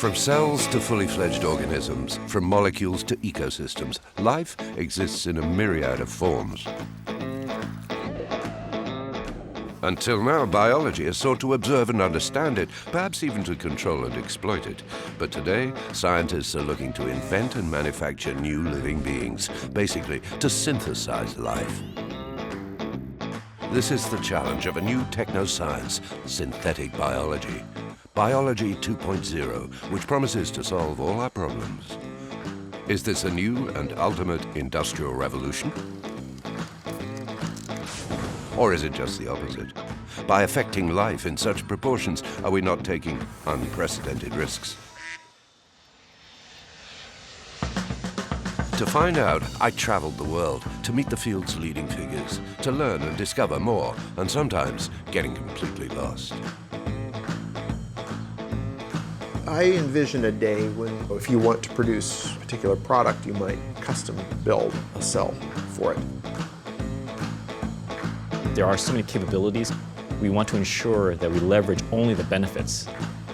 From cells to fully fledged organisms, from molecules to ecosystems, life exists in a myriad of forms. Until now, biology has sought to observe and understand it, perhaps even to control and exploit it. But today, scientists are looking to invent and manufacture new living beings, basically to synthesize life. This is the challenge of a new techno-science, synthetic biology. Biology 2.0, which promises to solve all our problems. Is this a new and ultimate industrial revolution? Or is it just the opposite? By affecting life in such proportions, are we not taking unprecedented risks? To find out, I traveled the world to meet the field's leading figures, to learn and discover more, and sometimes getting completely lost. I envision a day when, if you want to produce a particular product, you might custom build a cell for it. There are so many capabilities. We want to ensure that we leverage only the benefits,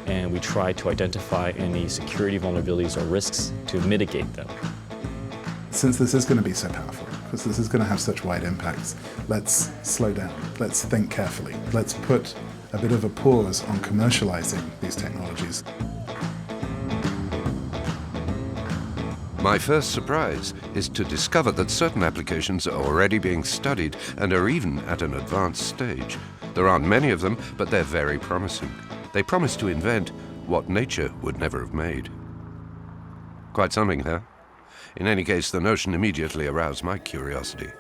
and we try to identify any security vulnerabilities or risks to mitigate them. Since this is going to be so powerful, because this is going to have such wide impacts, let's slow down, let's think carefully, let's put a bit of a pause on commercializing these technologies. My first surprise is to discover that certain applications are already being studied and are even at an advanced stage. There aren't many of them, but they're very promising. They promise to invent what nature would never have made. Quite something, huh? In any case, the notion immediately aroused my curiosity.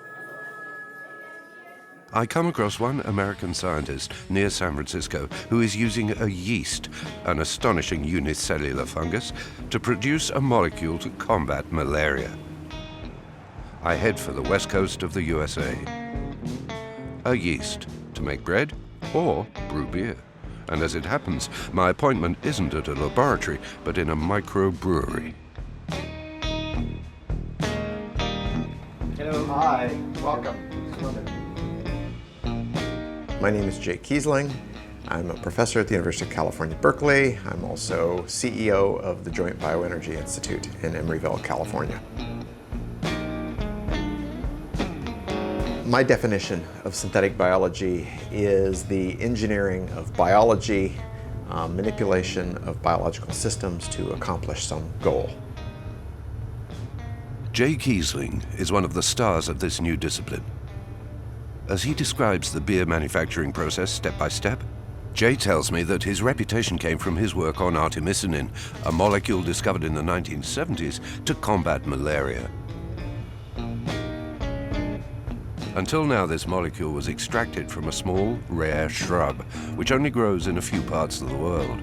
I come across one American scientist near San Francisco who is using a yeast, an astonishing unicellular fungus, to produce a molecule to combat malaria. I head for the west coast of the USA. A yeast to make bread or brew beer. And as it happens, my appointment isn't at a laboratory, but in a microbrewery. Hello. Hi. Welcome. My name is Jay Kiesling. I'm a professor at the University of California, Berkeley. I'm also CEO of the Joint Bioenergy Institute in Emeryville, California. My definition of synthetic biology is the engineering of biology, manipulation of biological systems to accomplish some goal. Jay Kiesling is one of the stars of this new discipline. As he describes the beer manufacturing process step by step, Jay tells me that his reputation came from his work on artemisinin, a molecule discovered in the 1970s to combat malaria. Until now, this molecule was extracted from a small, rare shrub, which only grows in a few parts of the world.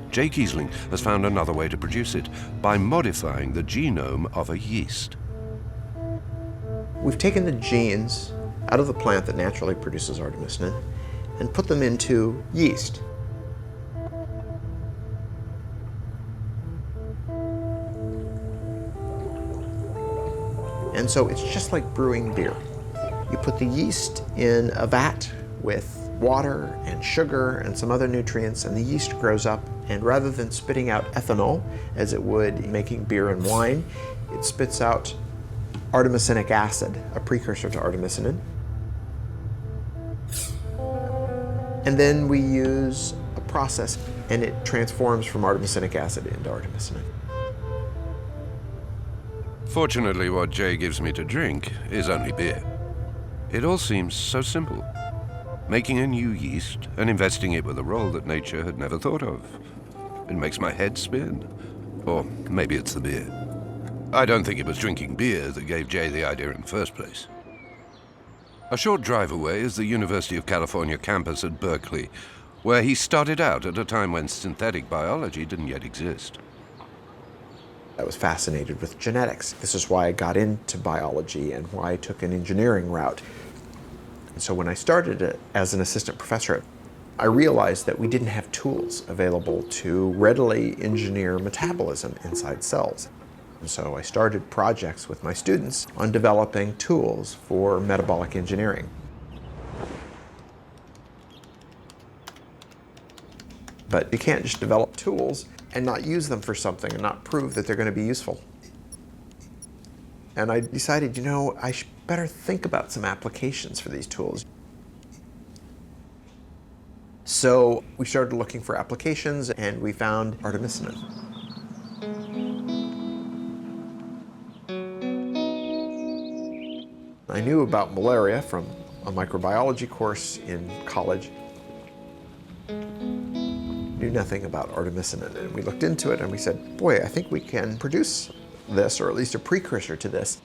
Jay Kiesling has found another way to produce it by modifying the genome of a yeast. We've taken the genes out of the plant that naturally produces artemisinin and put them into yeast. And so it's just like brewing beer. You put the yeast in a vat with water and sugar and some other nutrients, and the yeast grows up, and rather than spitting out ethanol, as it would making beer and wine, it spits out artemisinic acid, a precursor to artemisinin. And then we use a process, and it transforms from artemisinic acid into artemisinin. Fortunately, what Jay gives me to drink is only beer. It all seems so simple. Making a new yeast and investing it with a role that nature had never thought of. It makes my head spin. Or maybe it's the beer. I don't think it was drinking beer that gave Jay the idea in the first place. A short drive away is the University of California campus at Berkeley, where he started out at a time when synthetic biology didn't yet exist. I was fascinated with genetics. This is why I got into biology and why I took an engineering route. And so when I started as an assistant professor, I realized that we didn't have tools available to readily engineer metabolism inside cells. And so I started projects with my students on developing tools for metabolic engineering. But you can't just develop tools and not use them for something and not prove that they're going to be useful. And I decided, I better think about some applications for these tools. So we started looking for applications, and we found artemisinin. I knew about malaria from a microbiology course in college. Knew nothing about artemisinin, and we looked into it and we said, boy, I think we can produce this, or at least a precursor to this.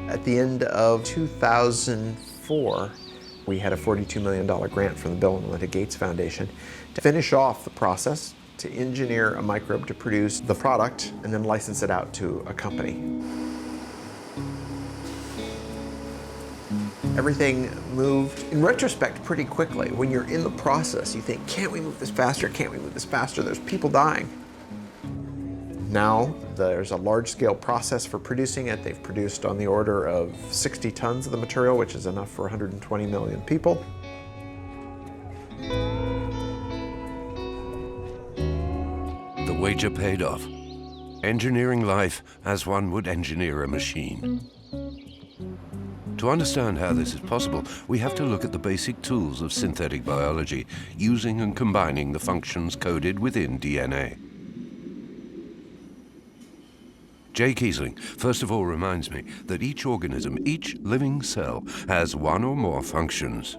At the end of 2004, we had a $42 million grant from the Bill and Melinda Gates Foundation to finish off the process, to engineer a microbe to produce the product and then license it out to a company. Everything moved, in retrospect, pretty quickly. When you're in the process, you think, can't we move this faster? Can't we move this faster? There's people dying. Now, there's a large-scale process for producing it. They've produced on the order of 60 tons of the material, which is enough for 120 million people. The wager paid off. Engineering life as one would engineer a machine. To understand how this is possible, we have to look at the basic tools of synthetic biology, using and combining the functions coded within DNA. Jay Kiesling first of all reminds me that each organism, each living cell, has one or more functions.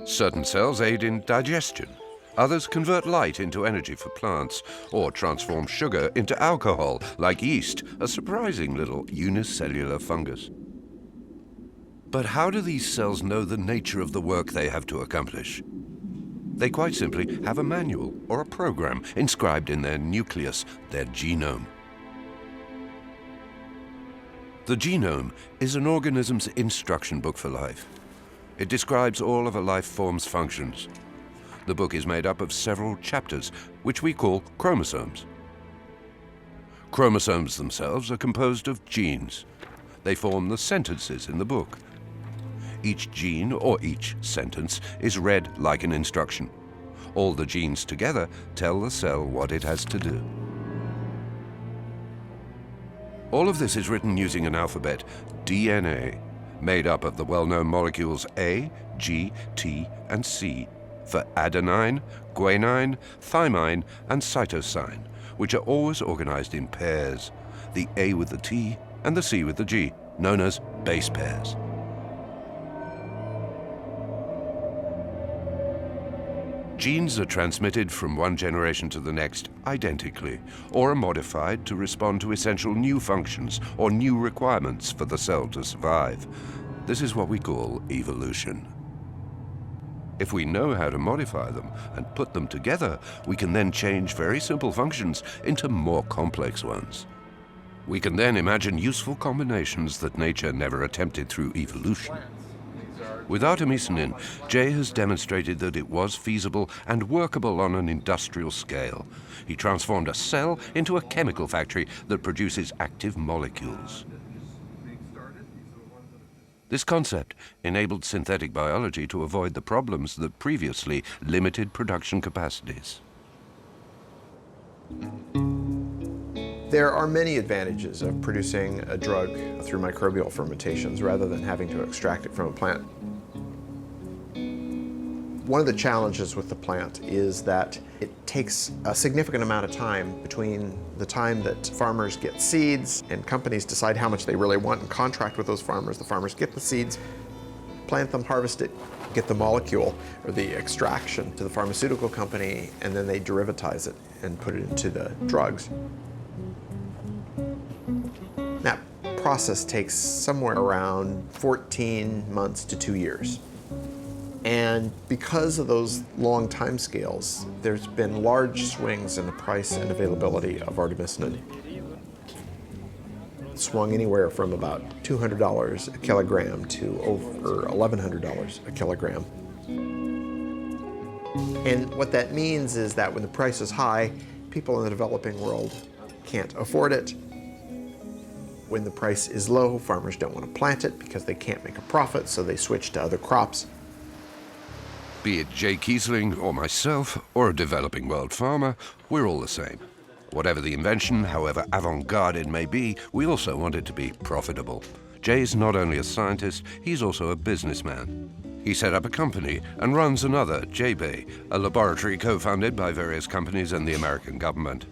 Certain cells aid in digestion. Others convert light into energy for plants, or transform sugar into alcohol, like yeast, a surprising little unicellular fungus. But how do these cells know the nature of the work they have to accomplish? They quite simply have a manual or a program inscribed in their nucleus, their genome. The genome is an organism's instruction book for life. It describes all of a life form's functions. The book is made up of several chapters, which we call chromosomes. Chromosomes themselves are composed of genes. They form the sentences in the book. Each gene or each sentence is read like an instruction. All the genes together tell the cell what it has to do. All of this is written using an alphabet, DNA, made up of the well-known molecules A, G, T, and C, for adenine, guanine, thymine, and cytosine, which are always organized in pairs, the A with the T and the C with the G, known as base pairs. Genes are transmitted from one generation to the next identically, or are modified to respond to essential new functions or new requirements for the cell to survive. This is what we call evolution. If we know how to modify them and put them together, we can then change very simple functions into more complex ones. We can then imagine useful combinations that nature never attempted through evolution. With artemisinin, Jay has demonstrated that it was feasible and workable on an industrial scale. He transformed a cell into a chemical factory that produces active molecules. This concept enabled synthetic biology to avoid the problems that previously limited production capacities. There are many advantages of producing a drug through microbial fermentations rather than having to extract it from a plant. One of the challenges with the plant is that it takes a significant amount of time between the time that farmers get seeds and companies decide how much they really want and contract with those farmers. The farmers get the seeds, plant them, harvest it, get the molecule or the extraction to the pharmaceutical company, and then they derivatize it and put it into the drugs. That process takes somewhere around 14 months to 2 years. And because of those long time scales, there's been large swings in the price and availability of artemisinin. It swung anywhere from about $200 a kilogram to over $1,100 a kilogram. And what that means is that when the price is high, people in the developing world can't afford it, When the price is low, farmers don't want to plant it because they can't make a profit, so they switch to other crops. Be it Jay Kiesling or myself, or a developing world farmer, we're all the same. Whatever the invention, however avant-garde it may be, we also want it to be profitable. Jay's not only a scientist, he's also a businessman. He set up a company and runs another, J-Bay, a laboratory co-funded by various companies and the American government.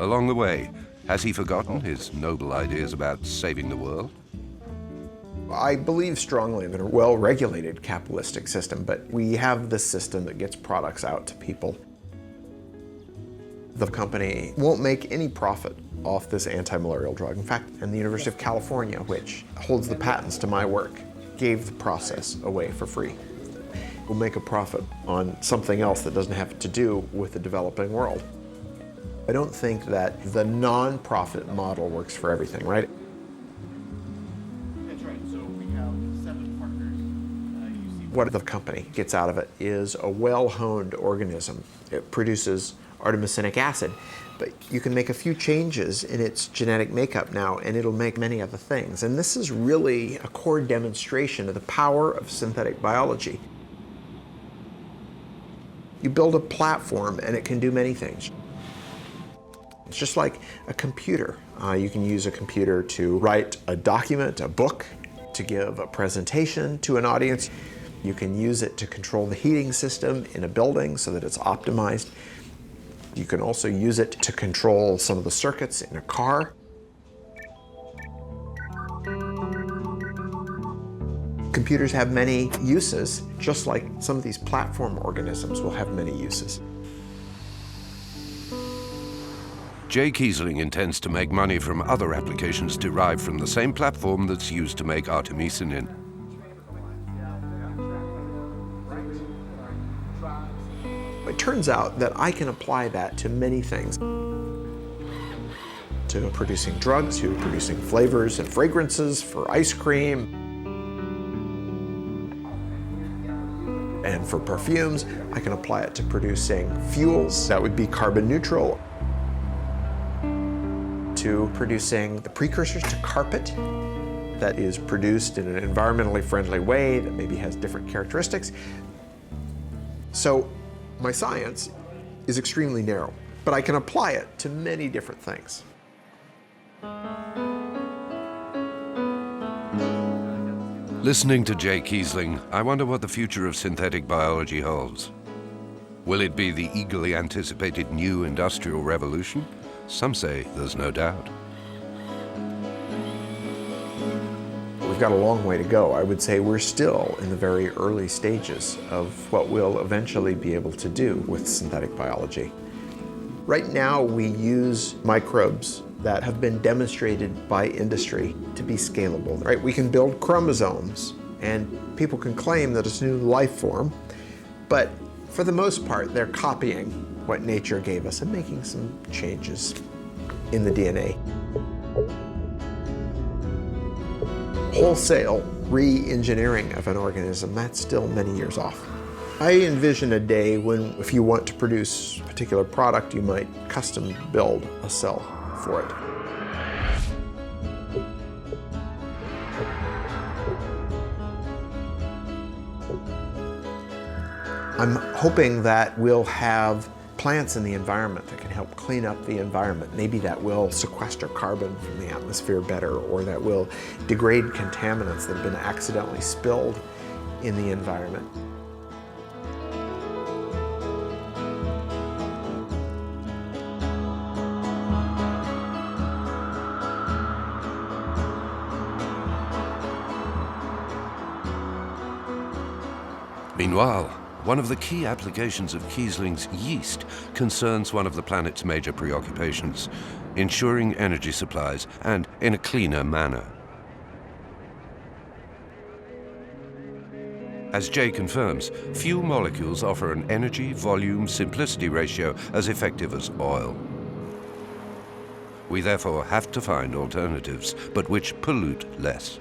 Along the way, has he forgotten his noble ideas about saving the world? I believe strongly in a well-regulated capitalistic system, but we have this system that gets products out to people. The company won't make any profit off this anti-malarial drug. In fact, and the University of California, which holds the patents to my work, gave the process away for free. We'll make a profit on something else that doesn't have to do with the developing world. I don't think that the non-profit model works for everything, right? That's right. So we have 7 partners. What the company gets out of it is a well-honed organism. It produces artemisinic acid, but you can make a few changes in its genetic makeup now and it'll make many other things. And this is really a core demonstration of the power of synthetic biology. You build a platform and it can do many things. It's just like a computer. You can use a computer to write a document, a book, to give a presentation to an audience. You can use it to control the heating system in a building so that it's optimized. You can also use it to control some of the circuits in a car. Computers have many uses, just like some of these platform organisms will have many uses. Jay Kiesling intends to make money from other applications derived from the same platform that's used to make artemisinin. It turns out that I can apply that to many things. To producing drugs, to producing flavors and fragrances for ice cream, and for perfumes. I can apply it to producing fuels that would be carbon neutral, to producing the precursors to carpet that is produced in an environmentally friendly way that maybe has different characteristics. So my science is extremely narrow, but I can apply it to many different things. Listening to Jay Kiesling, I wonder what the future of synthetic biology holds. Will it be the eagerly anticipated new industrial revolution? Some say there's no doubt. We've got a long way to go. I would say we're still in the very early stages of what we'll eventually be able to do with synthetic biology. Right now, we use microbes that have been demonstrated by industry to be scalable. Right? We can build chromosomes, and people can claim that it's a new life form, but for the most part, they're copying what nature gave us and making some changes in the DNA. Wholesale re-engineering of an organism, that's still many years off. I envision a day when, if you want to produce a particular product, you might custom build a cell for it. I'm hoping that we'll have plants in the environment that can help clean up the environment. Maybe that will sequester carbon from the atmosphere better, or that will degrade contaminants that have been accidentally spilled in the environment. Meanwhile, one of the key applications of Kiesling's yeast concerns one of the planet's major preoccupations, ensuring energy supplies, and in a cleaner manner. As Jay confirms, few molecules offer an energy-volume-simplicity ratio as effective as oil. We therefore have to find alternatives, but which pollute less.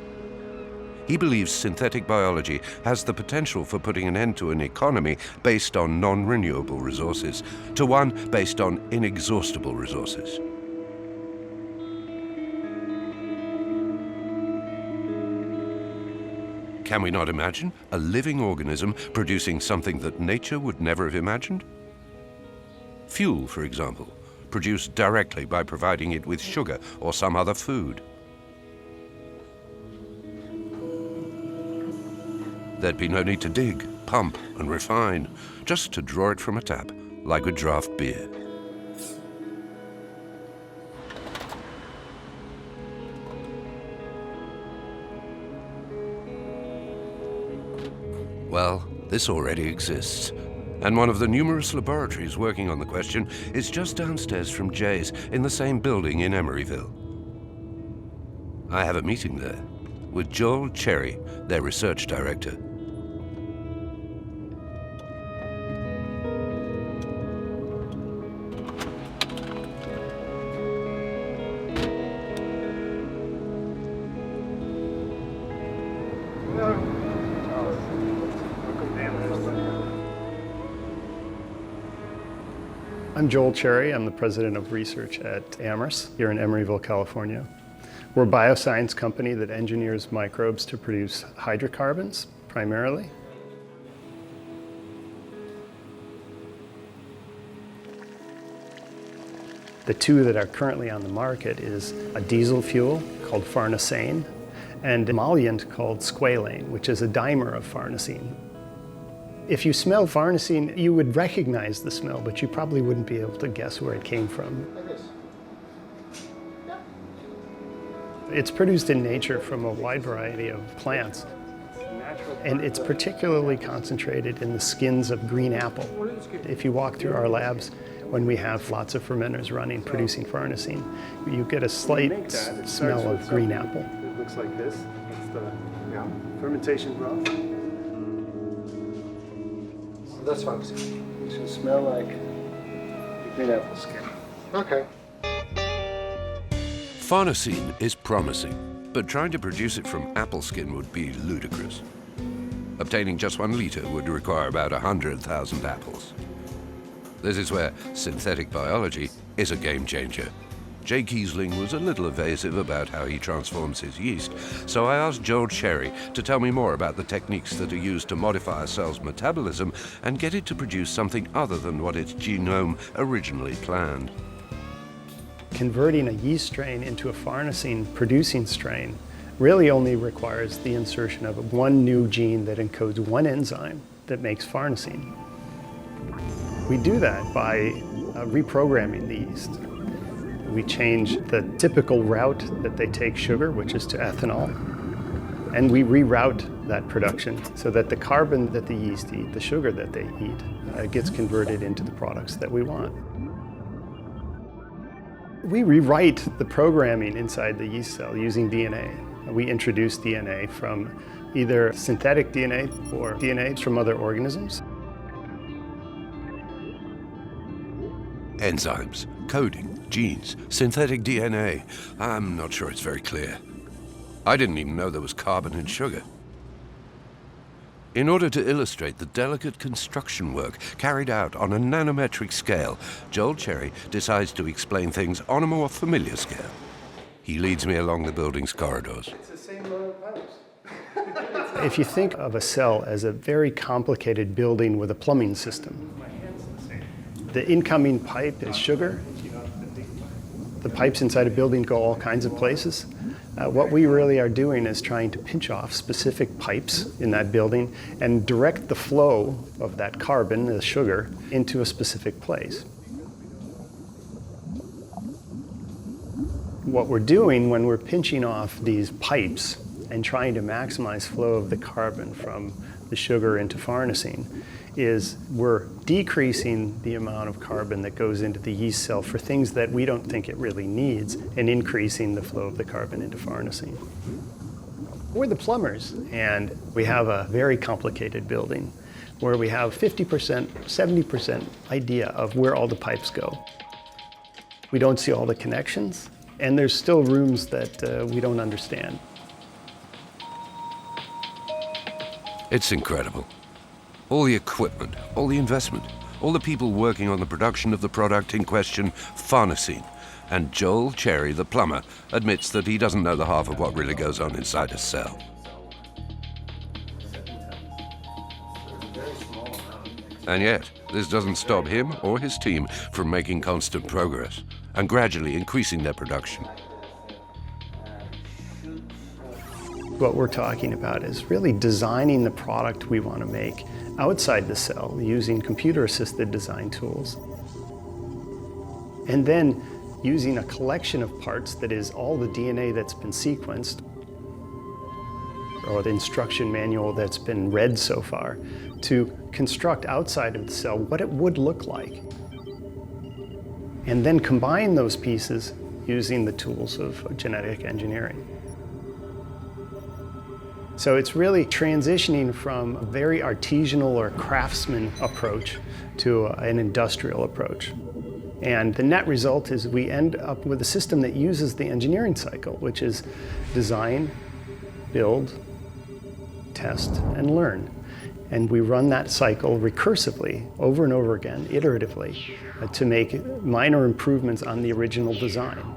He believes synthetic biology has the potential for putting an end to an economy based on non-renewable resources to one based on inexhaustible resources. Can we not imagine a living organism producing something that nature would never have imagined? Fuel, for example, produced directly by providing it with sugar or some other food. There'd be no need to dig, pump, and refine, just to draw it from a tap, like with draft beer. Well, this already exists, and one of the numerous laboratories working on the question is just downstairs from Jay's in the same building in Emeryville. I have a meeting there with Joel Cherry, their research director. I'm Joel Cherry. I'm the president of research at Amherst here in Emeryville, California. We're a bioscience company that engineers microbes to produce hydrocarbons, primarily. The two that are currently on the market is a diesel fuel called farnesene and an emollient called squalane, which is a dimer of farnesene. If you smell farnesene, you would recognize the smell, but you probably wouldn't be able to guess where it came from. It's produced in nature from a wide variety of plants, and it's particularly concentrated in the skins of green apple. If you walk through our labs, when we have lots of fermenters running, producing farnesene, you get a slight smell of green apple. It looks like this. It's the fermentation broth. That's farnesene. It should smell like the green apple skin. Okay. Farnesene is promising, but trying to produce it from apple skin would be ludicrous. Obtaining just 1 liter would require about 100,000 apples. This is where synthetic biology is a game changer. Jay Kiesling was a little evasive about how he transforms his yeast, so I asked Joel Cherry to tell me more about the techniques that are used to modify a cell's metabolism and get it to produce something other than what its genome originally planned. Converting a yeast strain into a farnesene-producing strain really only requires the insertion of one new gene that encodes one enzyme that makes farnesene. We do that by reprogramming the yeast. We change the typical route that they take sugar, which is to ethanol, and we reroute that production so that the carbon that the yeast eat, the sugar that they eat, gets converted into the products that we want. We rewrite the programming inside the yeast cell using DNA. We introduce DNA from either synthetic DNA or DNA from other organisms. Enzymes, coding, genes, synthetic DNA. I'm not sure it's very clear. I didn't even know there was carbon in sugar. In order to illustrate the delicate construction work carried out on a nanometric scale, Joel Cherry decides to explain things on a more familiar scale. He leads me along the building's corridors. It's the same pipes. If you think of a cell as a very complicated building with a plumbing system, the incoming pipe is sugar. The pipes inside a building go all kinds of places. What we really are doing is trying to pinch off specific pipes in that building and direct the flow of that carbon, the sugar, into a specific place. What we're doing when we're pinching off these pipes and trying to maximize flow of the carbon from the sugar into farnesene is we're decreasing the amount of carbon that goes into the yeast cell for things that we don't think it really needs and increasing the flow of the carbon into farnesene. We're the plumbers, and we have a very complicated building where we have 50%, 70% idea of where all the pipes go. We don't see all the connections, and there's still rooms that we don't understand. It's incredible. All the equipment, all the investment, all the people working on the production of the product in question, farnesene. And Joel Cherry, the plumber, admits that he doesn't know the half of what really goes on inside a cell. And yet, this doesn't stop him or his team from making constant progress and gradually increasing their production. What we're talking about is really designing the product we want to make outside the cell using computer-assisted design tools. And then using a collection of parts that is all the DNA that's been sequenced or the instruction manual that's been read so far to construct outside of the cell what it would look like. And then combine those pieces using the tools of genetic engineering. So it's really transitioning from a very artisanal or craftsman approach to an industrial approach. And the net result is we end up with a system that uses the engineering cycle, which is design, build, test, and learn. And we run that cycle recursively, over and over again, iteratively, to make minor improvements on the original design.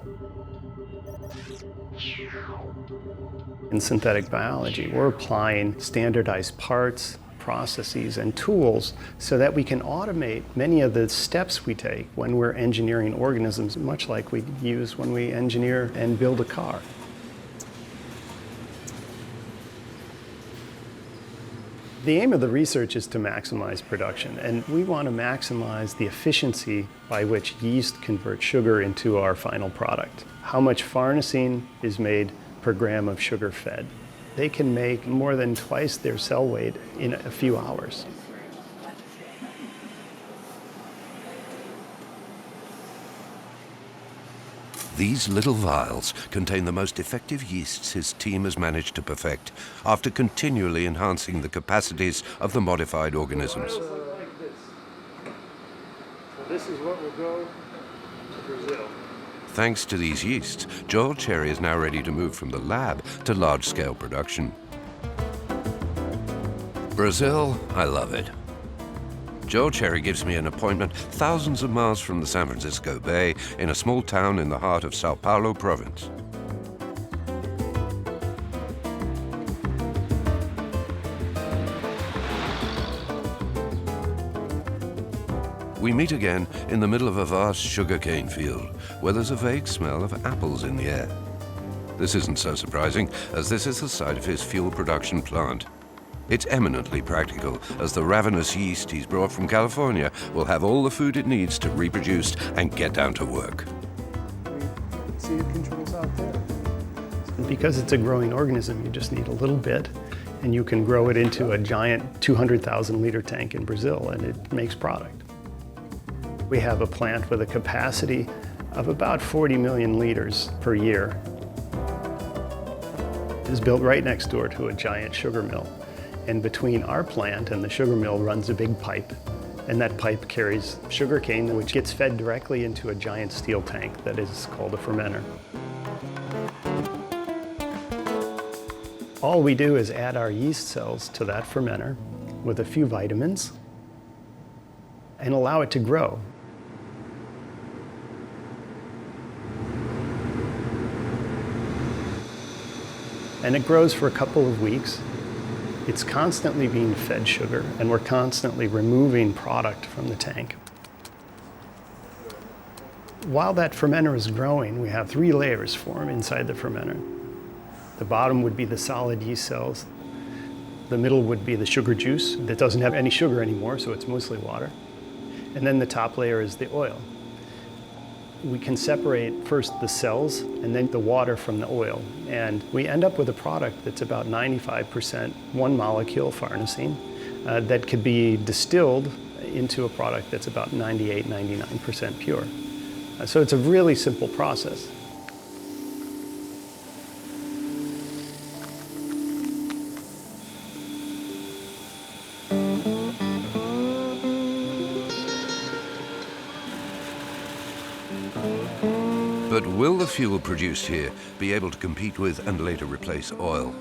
In synthetic biology, we're applying standardized parts, processes, and tools so that we can automate many of the steps we take when we're engineering organisms, much like we use when we engineer and build a car. The aim of the research is to maximize production, and we want to maximize the efficiency by which yeast converts sugar into our final product. How much farnesene is made per gram of sugar fed. They can make more than twice their cell weight in a few hours. These little vials contain the most effective yeasts his team has managed to perfect after continually enhancing the capacities of the modified organisms. Like this. So this is what will go to Brazil. Thanks to these yeasts, Joel Cherry is now ready to move from the lab to large-scale production. Brazil, I love it. Joel Cherry gives me an appointment thousands of miles from the San Francisco Bay in a small town in the heart of Sao Paulo province. We meet again in the middle of a vast sugarcane field, where there's a vague smell of apples in the air. This isn't so surprising, as this is the site of his fuel production plant. It's eminently practical, as the ravenous yeast he's brought from California will have all the food it needs to reproduce and get down to work. See the controls out there. And because it's a growing organism, you just need a little bit, and you can grow it into a giant 200,000 liter tank in Brazil, and it makes product. We have a plant with a capacity of about 40 million liters per year. It's built right next door to a giant sugar mill. And between our plant and the sugar mill runs a big pipe. And that pipe carries sugarcane, which gets fed directly into a giant steel tank that is called a fermenter. All we do is add our yeast cells to that fermenter with a few vitamins and allow it to grow. And it grows for a couple of weeks. It's constantly being fed sugar, and we're constantly removing product from the tank. While that fermenter is growing, we have 3 layers form inside the fermenter. The bottom would be the solid yeast cells. The middle would be the sugar juice that doesn't have any sugar anymore, so it's mostly water. And then the top layer is the oil. We can separate first the cells and then the water from the oil. And we end up with a product that's about 95% one molecule farnesene that could be distilled into a product that's about 98-99% pure. So it's a really simple process. But will the fuel produced here be able to compete with and later replace oil?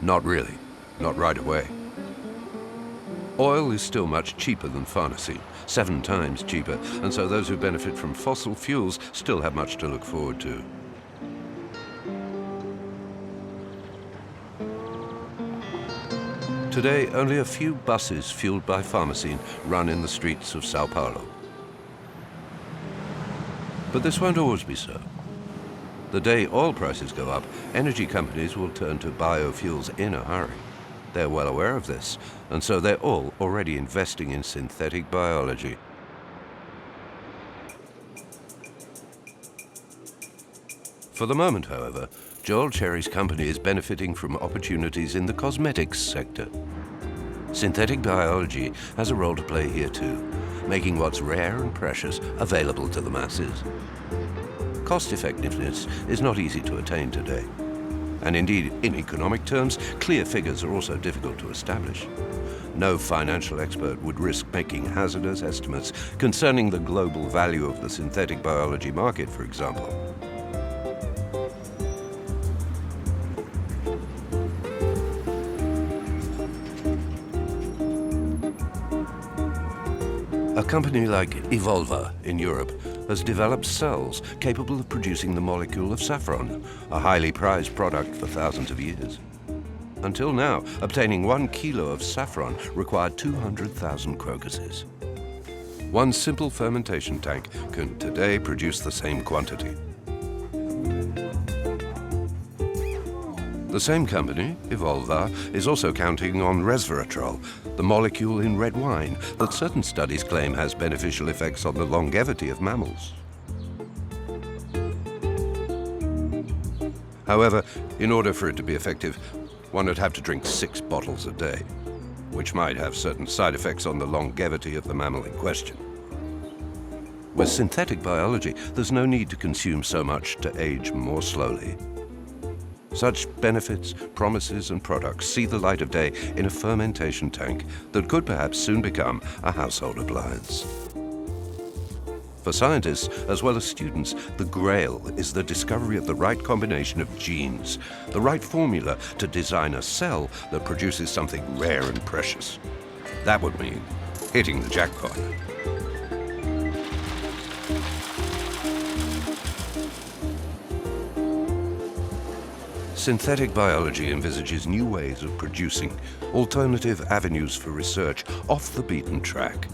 Not really, not right away. Oil is still much cheaper than farnesene, 7 times cheaper, and so those who benefit from fossil fuels still have much to look forward to. Today, only a few buses fueled by pharmacine run in the streets of Sao Paulo. But this won't always be so. The day oil prices go up, energy companies will turn to biofuels in a hurry. They're well aware of this, and so they're all already investing in synthetic biology. For the moment, however, Joel Cherry's company is benefiting from opportunities in the cosmetics sector. Synthetic biology has a role to play here too, making what's rare and precious available to the masses. Cost effectiveness is not easy to attain today. And indeed, in economic terms, clear figures are also difficult to establish. No financial expert would risk making hazardous estimates concerning the global value of the synthetic biology market, for example. A company like Evolva in Europe has developed cells capable of producing the molecule of saffron, a highly prized product for thousands of years. Until now, obtaining 1 kilo of saffron required 200,000 crocuses. One simple fermentation tank can today produce the same quantity. The same company, Evolva, is also counting on resveratrol, the molecule in red wine that certain studies claim has beneficial effects on the longevity of mammals. However, in order for it to be effective, one would have to drink 6 bottles a day, which might have certain side effects on the longevity of the mammal in question. With synthetic biology, there's no need to consume so much to age more slowly. Such benefits, promises, and products see the light of day in a fermentation tank that could perhaps soon become a household appliance. For scientists, as well as students, the grail is the discovery of the right combination of genes, the right formula to design a cell that produces something rare and precious. That would mean hitting the jackpot. Synthetic biology envisages new ways of producing, alternative avenues for research off the beaten track,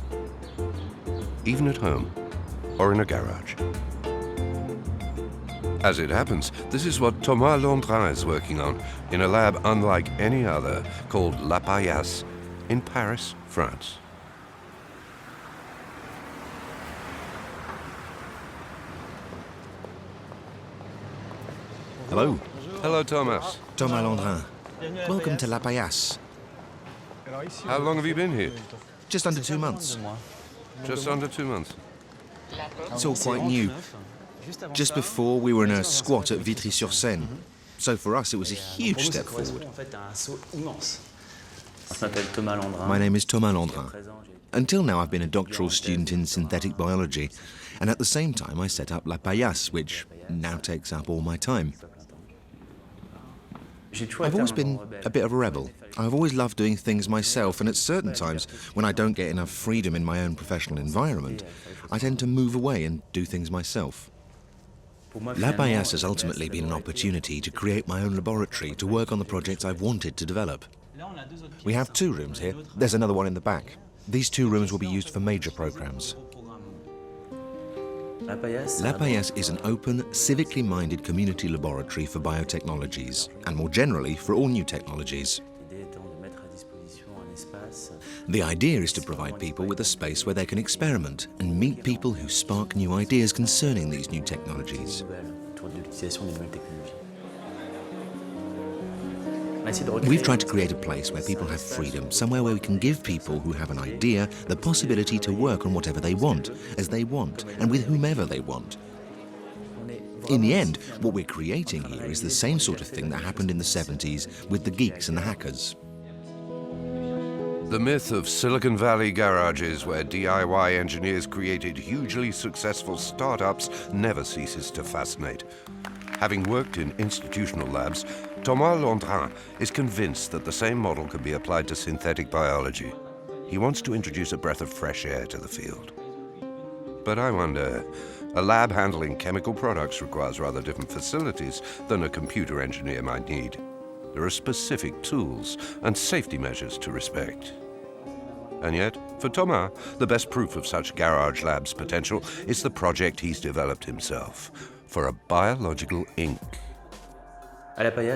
even at home or in a garage. As it happens, this is what Thomas Landrin is working on in a lab unlike any other called La Paillasse in Paris, France. Hello, Hello, Thomas. Thomas Landrin. Welcome to La Paillasse. How long have you been here? Just under 2 months. Just under 2 months. It's all quite new. Just before, we were in a squat at Vitry-sur-Seine. So for us, it was a huge step forward. My name is Thomas Landrin. Until now, I've been a doctoral student in synthetic biology, and at the same time, I set up La Paillasse, which now takes up all my time. I've always been a bit of a rebel. I've always loved doing things myself, and at certain times, when I don't get enough freedom in my own professional environment, I tend to move away and do things myself. La Paillasse has ultimately been an opportunity to create my own laboratory to work on the projects I've wanted to develop. We have 2 rooms here. There's another one in the back. These 2 rooms will be used for major programs. La Paillasse is an open, civically minded community laboratory for biotechnologies, and more generally for all new technologies. The idea is to provide people with a space where they can experiment and meet people who spark new ideas concerning these new technologies. We've tried to create a place where people have freedom, somewhere where we can give people who have an idea the possibility to work on whatever they want, as they want, and with whomever they want. In the end, what we're creating here is the same sort of thing that happened in the 70s with the geeks and the hackers. The myth of Silicon Valley garages where DIY engineers created hugely successful startups never ceases to fascinate. Having worked in institutional labs, Thomas Landrin is convinced that the same model can be applied to synthetic biology. He wants to introduce a breath of fresh air to the field. But I wonder, a lab handling chemical products requires rather different facilities than a computer engineer might need. There are specific tools and safety measures to respect. And yet, for Thomas, the best proof of such garage labs' potential is the project he's developed himself for a biological ink.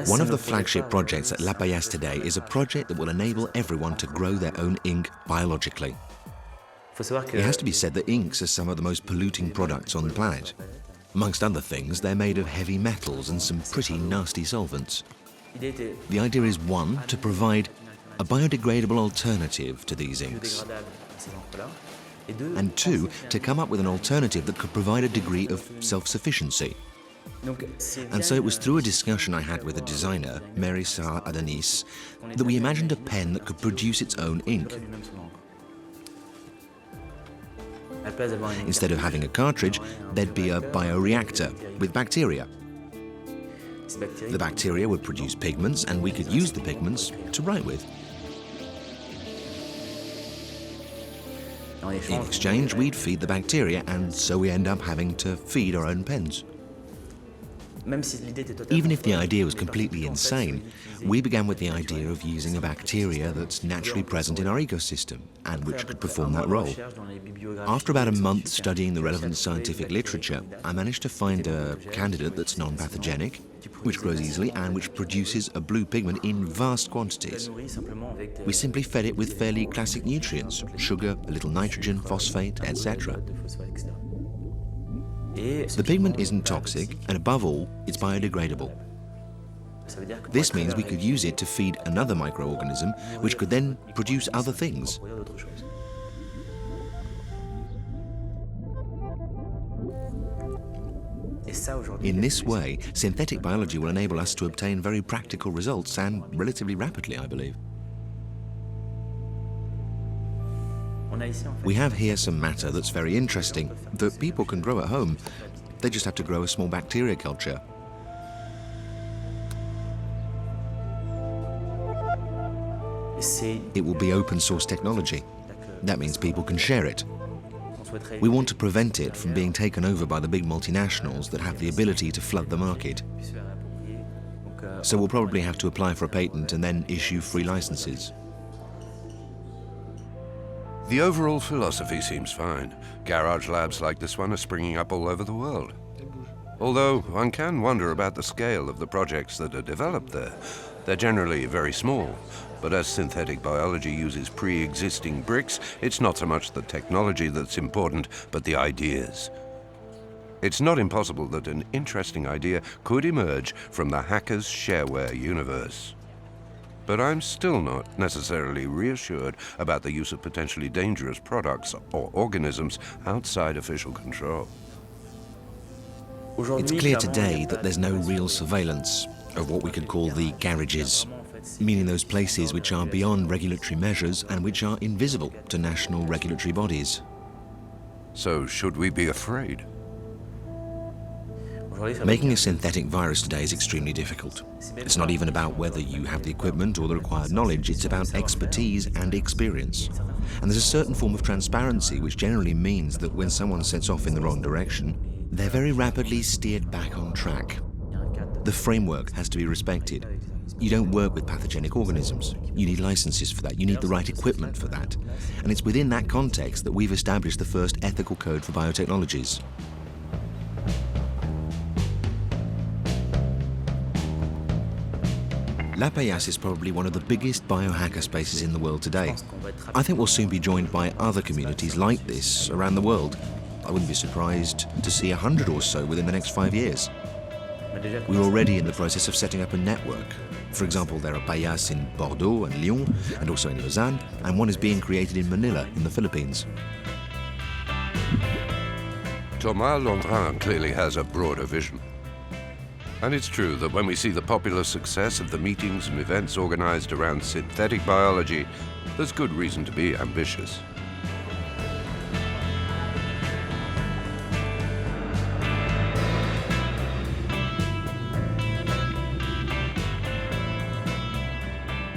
One of the flagship projects at La Paillasse today is a project that will enable everyone to grow their own ink biologically. It has to be said that inks are some of the most polluting products on the planet. Amongst other things, they're made of heavy metals and some pretty nasty solvents. The idea is, one, to provide a biodegradable alternative to these inks, and two, to come up with an alternative that could provide a degree of self-sufficiency. And so it was through a discussion I had with a designer, Mary Sarah Adonis, that we imagined a pen that could produce its own ink. Instead of having a cartridge, there'd be a bioreactor with bacteria. The bacteria would produce pigments, and we could use the pigments to write with. In exchange, we'd feed the bacteria, and so we end up having to feed our own pens. Even if the idea was completely insane, we began with the idea of using a bacteria that's naturally present in our ecosystem and which could perform that role. After about a month studying the relevant scientific literature, I managed to find a candidate that's non-pathogenic, which grows easily and which produces a blue pigment in vast quantities. We simply fed it with fairly classic nutrients, sugar, a little nitrogen, phosphate, etc. The pigment isn't toxic, and above all, it's biodegradable. This means we could use it to feed another microorganism, which could then produce other things. In this way, synthetic biology will enable us to obtain very practical results, and relatively rapidly, I believe. We have here some matter that's very interesting, that people can grow at home. They just have to grow a small bacteria culture. It will be open source technology. That means people can share it. We want to prevent it from being taken over by the big multinationals that have the ability to flood the market. So we'll probably have to apply for a patent and then issue free licenses. The overall philosophy seems fine. Garage labs like this one are springing up all over the world. Although one can wonder about the scale of the projects that are developed there. They're generally very small, but as synthetic biology uses pre-existing bricks, it's not so much the technology that's important, but the ideas. It's not impossible that an interesting idea could emerge from the hackers' shareware universe. But I'm still not necessarily reassured about the use of potentially dangerous products or organisms outside official control. It's clear today that there's no real surveillance of what we could call the garages, meaning those places which are beyond regulatory measures and which are invisible to national regulatory bodies. So should we be afraid? Making a synthetic virus today is extremely difficult. It's not even about whether you have the equipment or the required knowledge, it's about expertise and experience. And there's a certain form of transparency which generally means that when someone sets off in the wrong direction, they're very rapidly steered back on track. The framework has to be respected. You don't work with pathogenic organisms. You need licenses for that. You need the right equipment for that. And it's within that context that we've established the first ethical code for biotechnologies. La Paillasse is probably one of the biggest biohacker spaces in the world today. I think we'll soon be joined by other communities like this around the world. I wouldn't be surprised to see 100 or so within the next 5 years. We're already in the process of setting up a network. For example, there are Paillasse in Bordeaux and Lyon, and also in Lausanne, and one is being created in Manila in the Philippines. Thomas Landrin clearly has a broader vision. And it's true that when we see the popular success of the meetings and events organized around synthetic biology, there's good reason to be ambitious.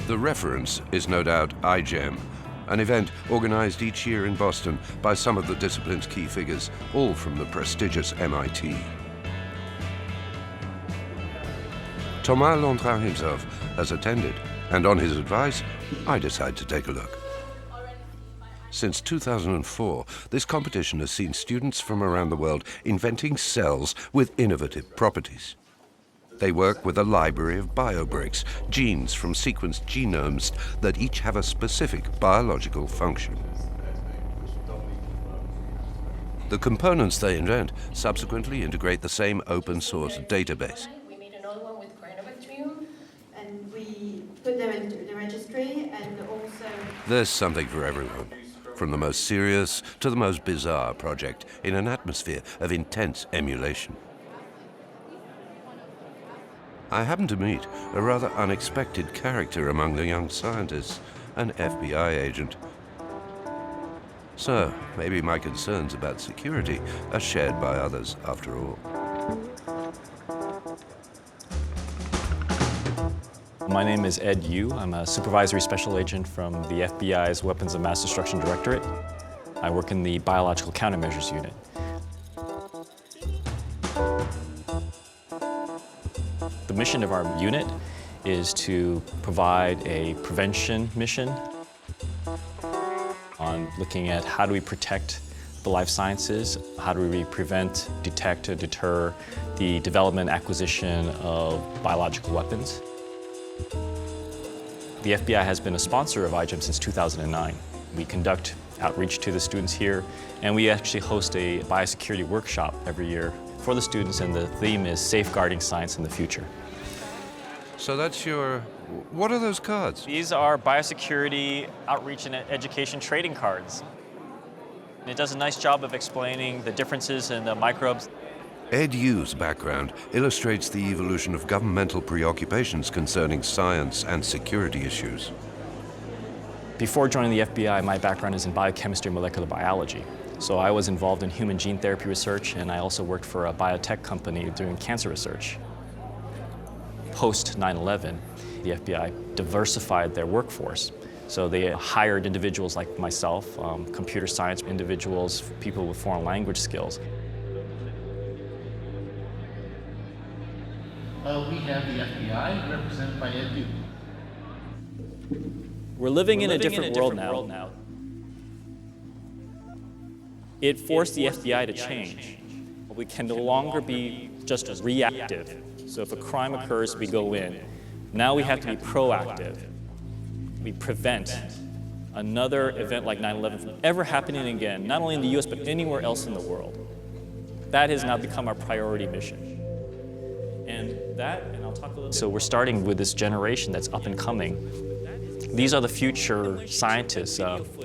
The reference is no doubt iGEM, an event organized each year in Boston by some of the discipline's key figures, all from the prestigious MIT. Thomas Landrin himself has attended, and on his advice, I decide to take a look. Since 2004, this competition has seen students from around the world inventing cells with innovative properties. They work with a library of biobricks, genes from sequenced genomes that each have a specific biological function. The components they invent subsequently integrate the same open-source database. We made another one with cyanobacterium, and we put them into the registry, and also... There's something for everyone, from the most serious to the most bizarre project in an atmosphere of intense emulation. I happen to meet a rather unexpected character among the young scientists, an FBI agent. So, maybe my concerns about security are shared by others after all. My name is Ed Yu. I'm a supervisory special agent from the FBI's Weapons of Mass Destruction Directorate. I work in the Biological Countermeasures Unit. The mission of our unit is to provide a prevention mission on looking at how do we protect the life sciences, how do we prevent, detect, or deter the development and acquisition of biological weapons. The FBI has been a sponsor of iGEM since 2009. We conduct outreach to the students here, and we actually host a biosecurity workshop every year for the students, and the theme is Safeguarding Science in the Future. So that's your... what are those cards? These are biosecurity outreach and education trading cards. It does a nice job of explaining the differences in the microbes. Ed Yu's background illustrates the evolution of governmental preoccupations concerning science and security issues. Before joining the FBI, my background is in biochemistry and molecular biology. So I was involved in human gene therapy research, and I also worked for a biotech company doing cancer research. Post 9/11, the FBI diversified their workforce. So they hired individuals like myself, computer science individuals, people with foreign language skills. We have the FBI represented by Ed Yu. We're living in a different world now. It forced the FBI to change. We can no longer be just reactive. So if a crime occurs, we go in. Now we have to be proactive. We prevent another event like 9/11 from ever happening again, not only in the US, but anywhere else in the world. That has now become our priority mission. And I'll talk a little bit. So we're starting with this generation that's up and coming. These are the future scientists,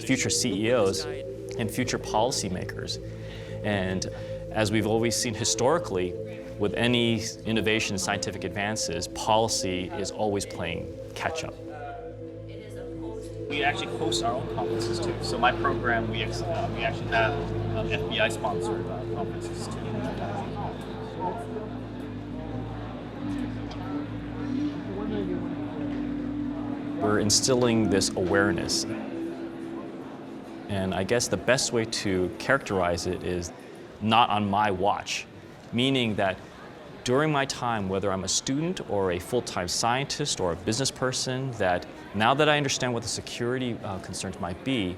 future CEOs, and future policymakers. And as we've always seen historically, with any innovation and scientific advances, policy is always playing catch-up. We actually host our own conferences too. So my program, we actually have FBI-sponsored conferences too. We're instilling this awareness. And I guess the best way to characterize it is not on my watch, meaning that during my time, whether I'm a student or a full-time scientist or a business person, that now that I understand what the security concerns might be,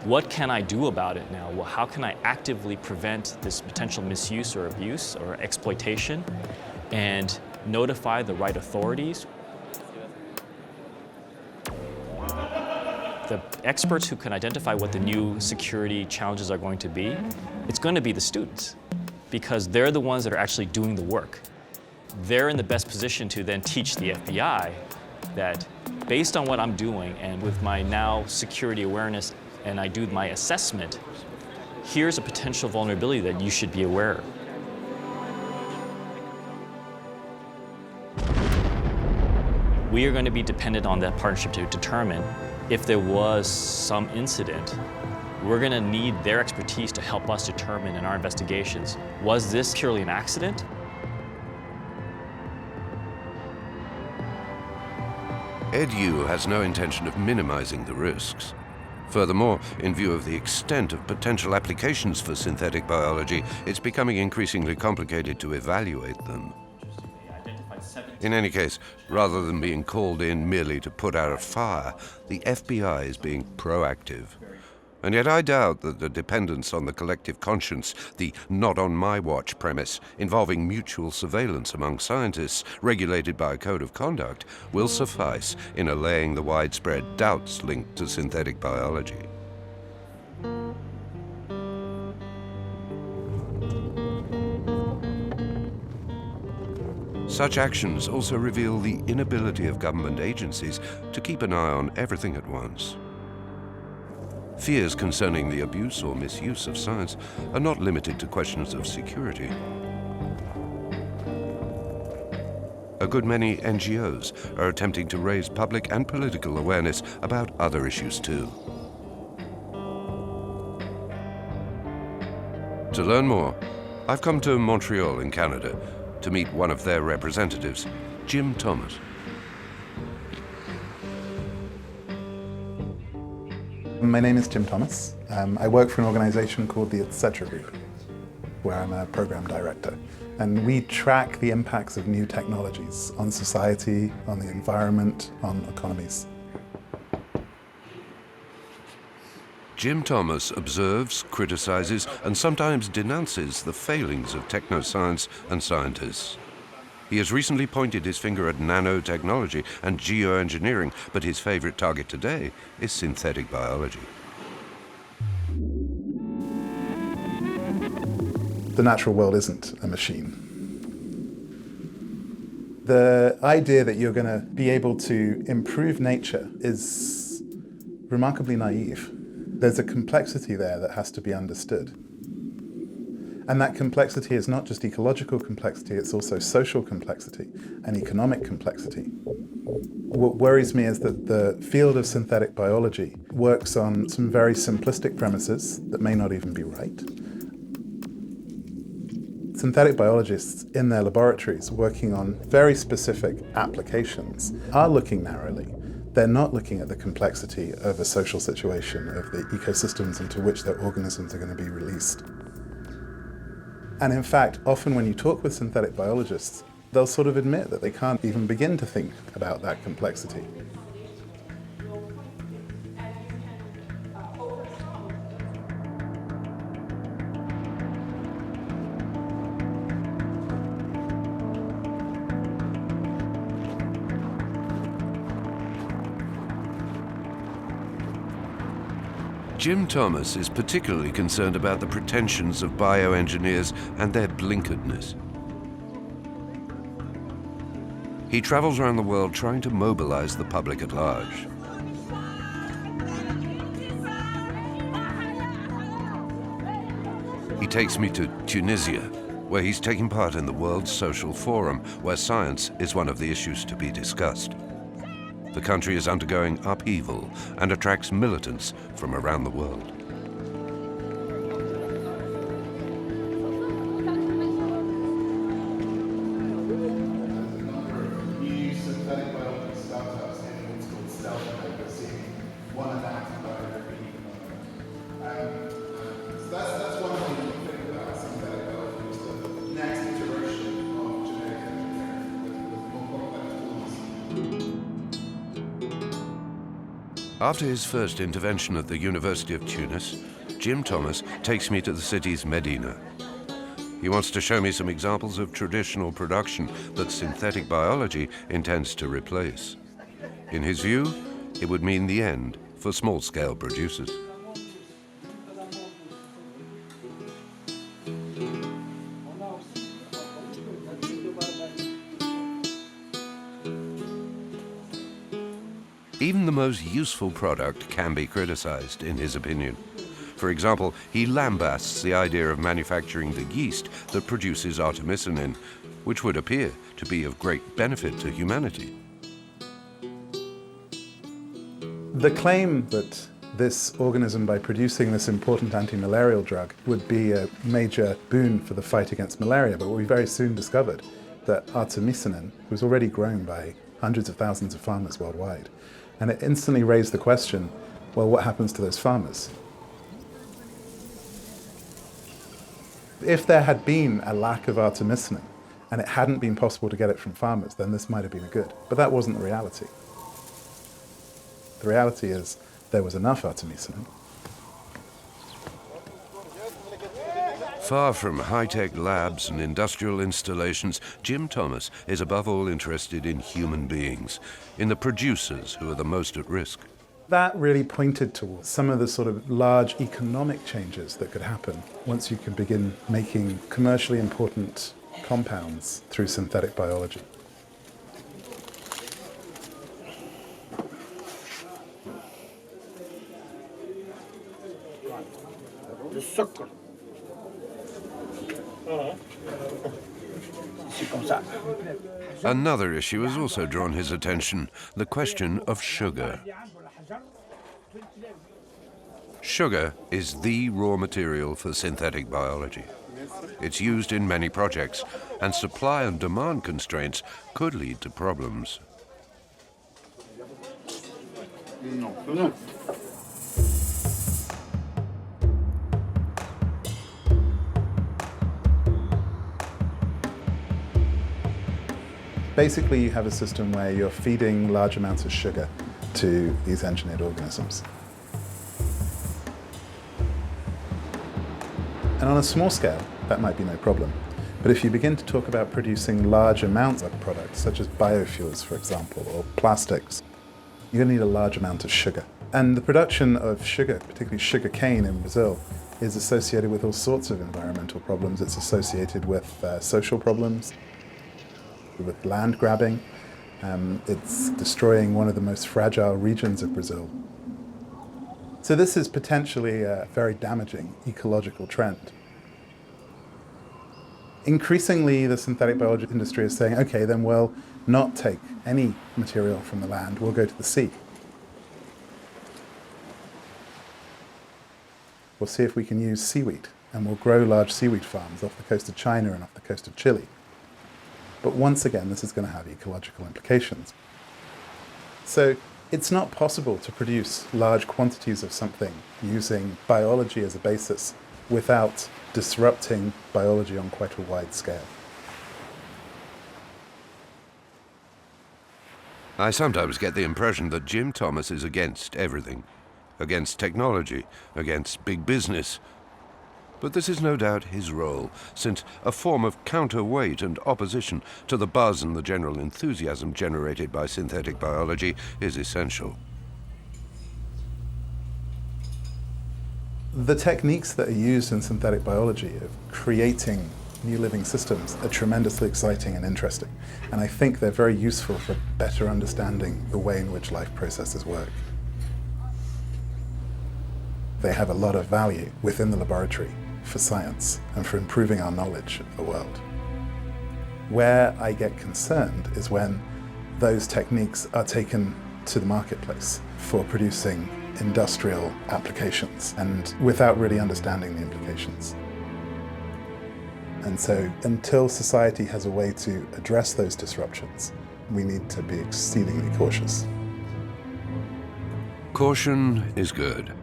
what can I do about it now? Well, how can I actively prevent this potential misuse or abuse or exploitation and notify the right authorities? The experts who can identify what the new security challenges are going to be, it's going to be the students, because they're the ones that are actually doing the work. They're in the best position to then teach the FBI that based on what I'm doing and with my now security awareness and I do my assessment, here's a potential vulnerability that you should be aware of. We are going to be dependent on that partnership to determine if there was some incident. We're going to need their expertise to help us determine in our investigations, was this purely an accident? Ed Yu has no intention of minimizing the risks. Furthermore, in view of the extent of potential applications for synthetic biology, it's becoming increasingly complicated to evaluate them. In any case, rather than being called in merely to put out a fire, the FBI is being proactive. And yet I doubt that the dependence on the collective conscience, the not on my watch premise, involving mutual surveillance among scientists regulated by a code of conduct, will suffice in allaying the widespread doubts linked to synthetic biology. Such actions also reveal the inability of government agencies to keep an eye on everything at once. Fears concerning the abuse or misuse of science are not limited to questions of security. A good many NGOs are attempting to raise public and political awareness about other issues too. To learn more, I've come to Montreal in Canada to meet one of their representatives, Jim Thomas. My name is Jim Thomas. I work for an organization called the Etc. Group, where I'm a program director. And we track the impacts of new technologies on society, on the environment, on economies. Jim Thomas observes, criticizes, and sometimes denounces the failings of technoscience and scientists. He has recently pointed his finger at nanotechnology and geoengineering, but his favorite target today is synthetic biology. The natural world isn't a machine. The idea that you're going to be able to improve nature is remarkably naive. There's a complexity there that has to be understood. And that complexity is not just ecological complexity, it's also social complexity and economic complexity. What worries me is that the field of synthetic biology works on some very simplistic premises that may not even be right. Synthetic biologists in their laboratories working on very specific applications are looking narrowly. They're not looking at the complexity of a social situation, of the ecosystems into which their organisms are going to be released. And in fact, often when you talk with synthetic biologists, they'll sort of admit that they can't even begin to think about that complexity. Jim Thomas is particularly concerned about the pretensions of bioengineers and their blinkeredness. He travels around the world trying to mobilize the public at large. He takes me to Tunisia, where he's taking part in the World Social Forum, where science is one of the issues to be discussed. The country is undergoing upheaval and attracts militants from around the world. New synthetic biology startups in what's called stealth mode. We're seeing one announcement about every week at the moment. So that's one thing to think about synthetic biology, is the next iteration of genetic engineering with more complex tools. After his first intervention at the University of Tunis, Jim Thomas takes me to the city's Medina. He wants to show me some examples of traditional production that synthetic biology intends to replace. In his view, it would mean the end for small-scale producers. Even the most useful product can be criticized, in his opinion. For example, he lambasts the idea of manufacturing the yeast that produces artemisinin, which would appear to be of great benefit to humanity. The claim that this organism, by producing this important anti-malarial drug, would be a major boon for the fight against malaria, but we very soon discovered that artemisinin was already grown by hundreds of thousands of farmers worldwide. And it instantly raised the question, well, what happens to those farmers? If there had been a lack of artemisinin and it hadn't been possible to get it from farmers, then this might have been a good. But that wasn't the reality. The reality is there was enough artemisinin. Far from high-tech labs and industrial installations, Jim Thomas is above all interested in human beings, in the producers who are the most at risk. That really pointed towards some of the sort of large economic changes that could happen once you could begin making commercially important compounds through synthetic biology. Another issue has also drawn his attention, the question of sugar. Sugar is the raw material for synthetic biology. It's used in many projects, and supply and demand constraints could lead to problems. Basically, you have a system where you're feeding large amounts of sugar to these engineered organisms. And on a small scale, that might be no problem. But if you begin to talk about producing large amounts of products, such as biofuels, for example, or plastics, you're going to need a large amount of sugar. And the production of sugar, particularly sugar cane in Brazil, is associated with all sorts of environmental problems. It's associated with social problems, with land grabbing. It's destroying one of the most fragile regions of Brazil. So this is potentially a very damaging ecological trend. Increasingly, the synthetic biology industry is saying, okay, then we'll not take any material from the land, we'll go to the sea. We'll see if we can use seaweed, and we'll grow large seaweed farms off the coast of China and off the coast of Chile. But once again, this is going to have ecological implications. So it's not possible to produce large quantities of something using biology as a basis without disrupting biology on quite a wide scale. I sometimes get the impression that Jim Thomas is against everything, against technology, against big business. But this is no doubt his role, since a form of counterweight and opposition to the buzz and the general enthusiasm generated by synthetic biology is essential. The techniques that are used in synthetic biology of creating new living systems are tremendously exciting and interesting, and I think they're very useful for better understanding the way in which life processes work. They have a lot of value within the laboratory for science and for improving our knowledge of the world. Where I get concerned is when those techniques are taken to the marketplace for producing industrial applications and without really understanding the implications. And so until society has a way to address those disruptions, we need to be exceedingly cautious. Caution is good,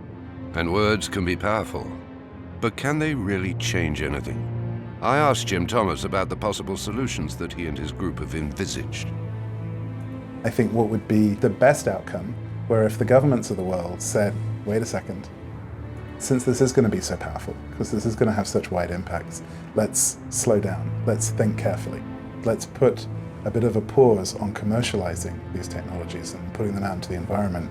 and words can be powerful. But can they really change anything? I asked Jim Thomas about the possible solutions that he and his group have envisaged. I think what would be the best outcome, where if the governments of the world said, wait a second, since this is going to be so powerful, because this is going to have such wide impacts, let's slow down, let's think carefully, let's put a bit of a pause on commercializing these technologies and putting them out into the environment.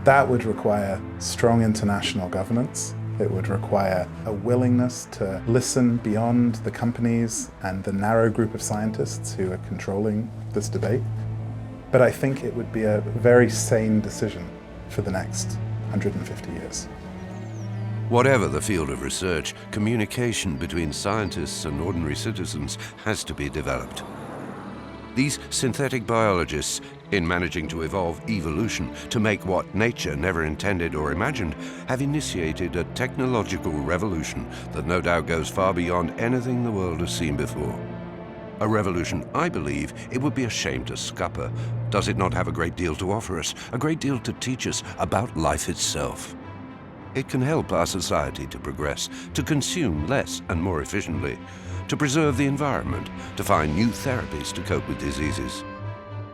That would require strong international governance. It would require a willingness to listen beyond the companies and the narrow group of scientists who are controlling this debate. But I think it would be a very sane decision for the next 150 years. Whatever the field of research, communication between scientists and ordinary citizens has to be developed. These synthetic biologists, in managing to evolve evolution to make what nature never intended or imagined, have initiated a technological revolution that no doubt goes far beyond anything the world has seen before. A revolution I believe it would be a shame to scupper. Does it not have a great deal to offer us, a great deal to teach us about life itself? It can help our society to progress, to consume less and more efficiently, to preserve the environment, to find new therapies to cope with diseases.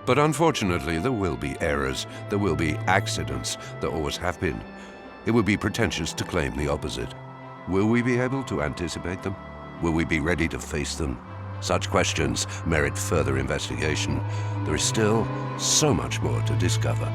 But unfortunately, there will be errors, there will be accidents, there always have been. It would be pretentious to claim the opposite. Will we be able to anticipate them? Will we be ready to face them? Such questions merit further investigation. There is still so much more to discover.